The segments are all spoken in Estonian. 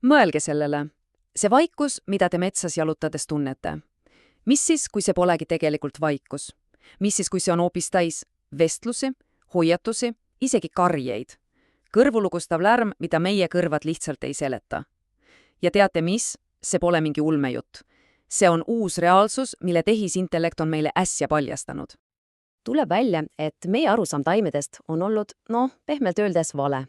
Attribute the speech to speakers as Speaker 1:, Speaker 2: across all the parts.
Speaker 1: Mõelge sellele. See vaikus, mida te metsas jalutades tunnete. Mis siis, kui see polegi tegelikult vaikus? Mis siis, kui see on hoopis täis vestlusi, hoiatusi, isegi karjeid? Kõrvulukustav lärm, mida meie kõrvad lihtsalt ei seleta. Ja teate mis? See pole mingi ulmejutt. See on uus reaalsus, mille tehisintellekt on meile äsja paljastanud.
Speaker 2: Tuleb välja, et meie arusaam taimedest on olnud, pehmelt öeldes vale.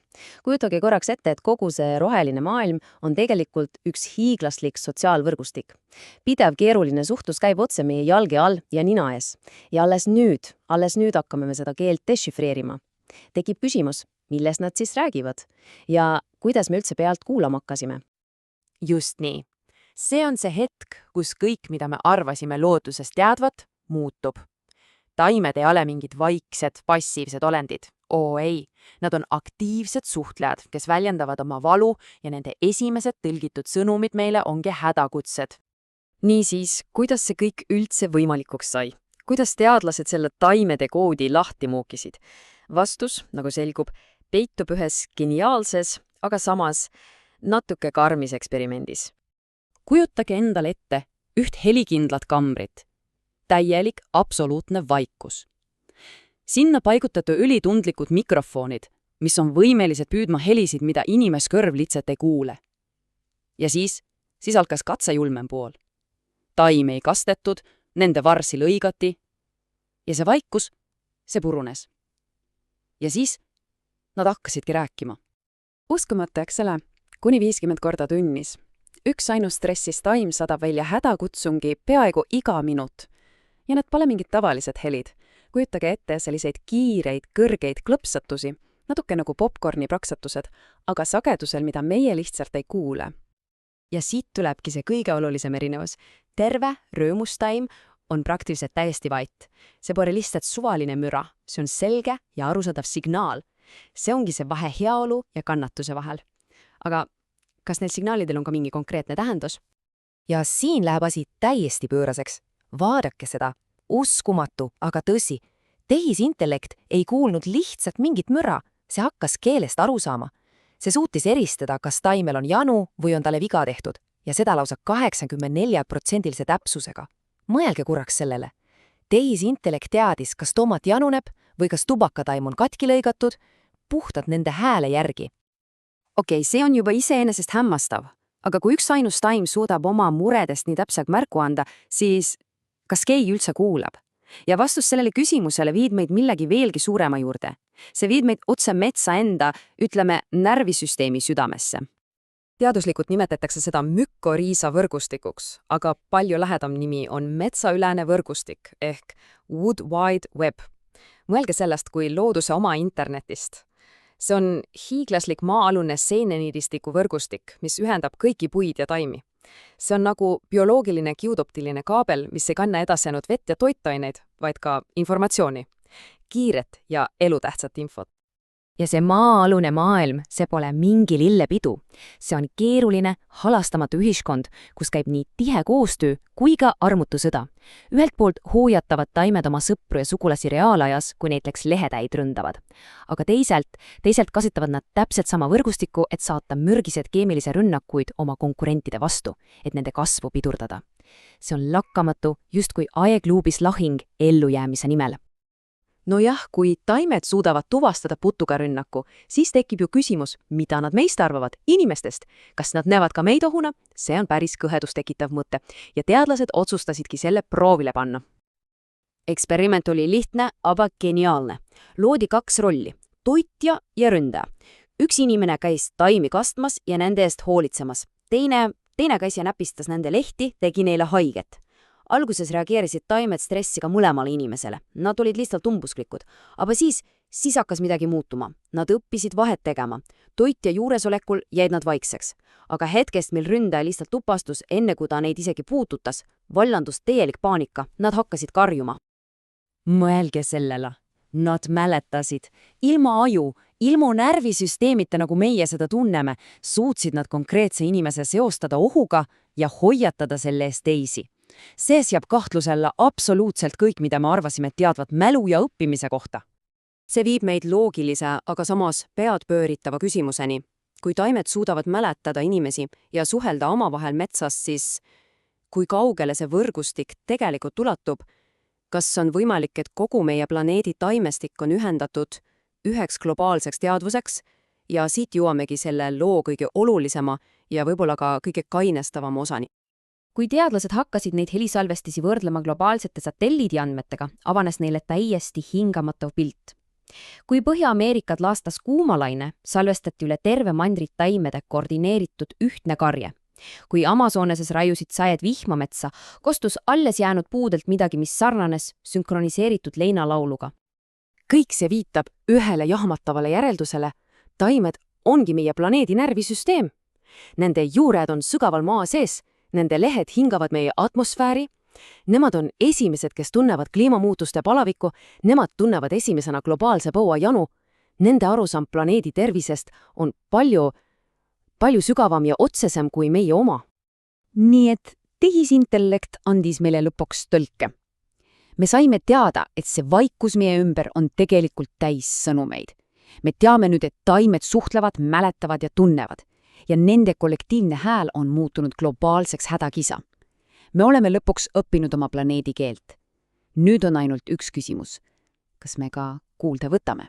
Speaker 2: Kujutage korraks ette, et kogu see roheline maailm on tegelikult üks hiiglaslik sotsiaalvõrgustik. Pidev keeruline suhtlus käib otse meie jalge all ja nina ees. Ja alles nüüd hakkame me seda keelt dešifreerima. Tekib küsimus, millest nad siis räägivad ja kuidas me üldse pealt kuulama hakkasime.
Speaker 3: Just nii. See on see hetk, kus kõik, mida me arvasime loodusest teadvat, muutub. Taimed ei ole mingid vaiksed, passiivsed olendid. Ei, nad on aktiivsed suhtlejad, kes väljendavad oma valu ja nende esimesed tõlgitud sõnumid meile ongi hädakutsed.
Speaker 1: Niisiis, kuidas see kõik üldse võimalikuks sai? Kuidas teadlased selle taimede koodi lahti muukisid? Vastus, nagu selgub, peitub ühes geniaalses, aga samas natuke karmis eksperimendis. Kujutage endale ette üht helikindlat kambrit. Täielik, absoluutne vaikus. Sinna paigutate ülitundlikud mikrofonid, mis on võimelised püüdma helisid, mida inimeskõrv lihtsalt ei kuule. Ja siis algas katse julmem pool. Taimi ei kastetud, nende varsi lõigati ja see vaikus, see purunes. Ja siis nad hakkasidki rääkima. Uskumatu, eks ole, kuni 50 korda tunnis. Üks ainus stressis taim saadab välja hädakutsungi peaaegu iga minut. Ja need pole mingid tavalised helid. Kujutage ette selliseid kiireid, kõrgeid klõpsatusi, natuke nagu popcorni praksatused, aga sagedusel, mida meie lihtsalt ei kuule. Ja siit tulebki see kõige olulisem erinevus. Terve röömustaim on praktiliselt täiesti vait. See pole lihtsalt suvaline müra, see on selge ja arusaadav signaal. See ongi see vahe heaolu ja kannatuse vahel. Aga kas neil signaalidel on ka mingi konkreetne tähendus?
Speaker 2: Ja siin läheb asi täiesti pööraseks. Vaadake seda. Uskumatu, aga tõsi. Tehisintellekt ei kuulnud lihtsalt mingit müra. See hakkas keelest aru saama. See suutis eristada, kas taimel on janu või on talle viga tehtud. Ja seda lausa 84% täpsusega. Mõelge korraks sellele. Tehisintellekt teadis, kas tomat januneb või kas tubakataim on katki lõigatud, puhtalt nende hääle järgi.
Speaker 1: Okei, see on juba iseenesest hämmastav. Aga kui üks ainus taim suudab oma muredest nii täpselt märku anda, siis kas keegi üldse kuulab? Ja vastus sellele küsimusele viid meid millegi veelgi suurema juurde. See viid meid otse metsa enda, ütleme, närvisüsteemi südamesse. Teaduslikult nimetatakse seda mükoriisa võrgustikuks, aga palju lähedam nimi on metsaülene võrgustik ehk Wood Wide Web. Mõelge sellest kui looduse oma internetist. See on hiiglaslik maa-alune seeneniidistiku võrgustik, mis ühendab kõiki puid ja taimi. See on nagu bioloogiline kiudoptiline kaabel, mis ei kanna edasi ainult vett ja toitaineid, vaid ka informatsiooni. Kiiret ja elutähtsat infot.
Speaker 2: Ja see maa-alune maailm, see pole mingi lillepidu. See on keeruline, halastamatu ühiskond, kus käib nii tihe koostöö kui ka armutu sõda. Ühelt poolt hoiatavad taimed oma sõpru ja sugulasi reaalajas, kui näiteks lehetäid ründavad. Aga teisalt kasutavad nad täpselt sama võrgustikku, et saata mürgised keemilise rünnakuid oma konkurentide vastu, et nende kasvu pidurdada. See on lakkamatu, justkui aegluubis lahing ellujäämise nimel.
Speaker 1: Nojah, kui taimed suudavad tuvastada putuga rünnaku, siis tekib ju küsimus, mida nad meist arvavad, inimestest. Kas nad näevad ka meid ohuna? See on päris kõhedust tekitav mõte ja teadlased otsustasidki selle proovile panna. Eksperiment oli lihtne, aga geniaalne. Loodi 2 rolli, toitja ja ründaja. Üks inimene käis taimi kastmas ja nende eest hoolitsemas. Teine käis ja näpistas nende lehti, tegi neile haiget. Alguses reageerisid taimed stressiga mõlemale inimesele. Nad olid lihtsalt umbusklikud. Aga siis hakkas midagi muutuma. Nad õppisid vahet tegema. Toitja juuresolekul jäid nad vaikseks. Aga hetkest, mil ründaja lihtsalt tupastus, enne kui ta neid isegi puututas, vallandus täielik paanika. Nad hakkasid karjuma.
Speaker 2: Mõelge sellele. Nad mäletasid. Ilma aju, ilma närvisüsteemita, nagu meie seda tunneme, suutsid nad konkreetse inimese seostada ohuga ja hoiatada selle eest teisi. See seab kahtlusella absoluutselt kõik, mida me arvasime teadvat mälu ja õppimise kohta. See viib meid loogilise, aga samas pead pööritava küsimuseni.
Speaker 4: Kui taimed suudavad mäletada inimesi ja suhelda omavahel metsas, siis kui kaugele see võrgustik tegelikult ulatub? Kas on võimalik, et kogu meie planeedi taimestik on ühendatud üheks globaalseks teadvuseks ja siit jõuamegi selle loo kõige olulisema ja võib-olla ka kõige kainestavama osani?
Speaker 2: Kui teadlased hakkasid neid helisalvestisi võrdlema globaalsete satelliidiandmetega, avanes neile täiesti hingamatav pilt. Kui Põhja-Ameerikat laastas kuumalaine, salvestati üle terve mandrit taimede koordineeritud ühtne karje. Kui Amazoneses raiusid sajad vihmametsa, kostus alles jäänud puudelt midagi, mis sarnanes sünkroniseeritud leinalauluga.
Speaker 4: Kõik see viitab ühele jahmatavale järeldusele. Taimed ongi meie planeedi närvisüsteem. Nende juured on sügaval maa sees, nende lehed hingavad meie atmosfääri. Nemad on esimesed, kes tunnevad kliimamuutuste palavikku, nemad tunnevad esimesena globaalse põua janu. Nende arusaam planeedi tervisest on palju sügavam ja otsesem kui meie oma.
Speaker 2: Nii et tehisintellekt andis meile lõpuks tõlke. Me saime teada, et see vaikus meie ümber on tegelikult täis sõnumeid. Me teame nüüd, et taimed suhtlevad, mäletavad ja tunnevad. Ja nende kollektiivne hääl on muutunud globaalseks hädakisa. Me oleme lõpuks õppinud oma planeedi keelt. Nüüd on ainult üks küsimus. Kas me ka kuulda võtame?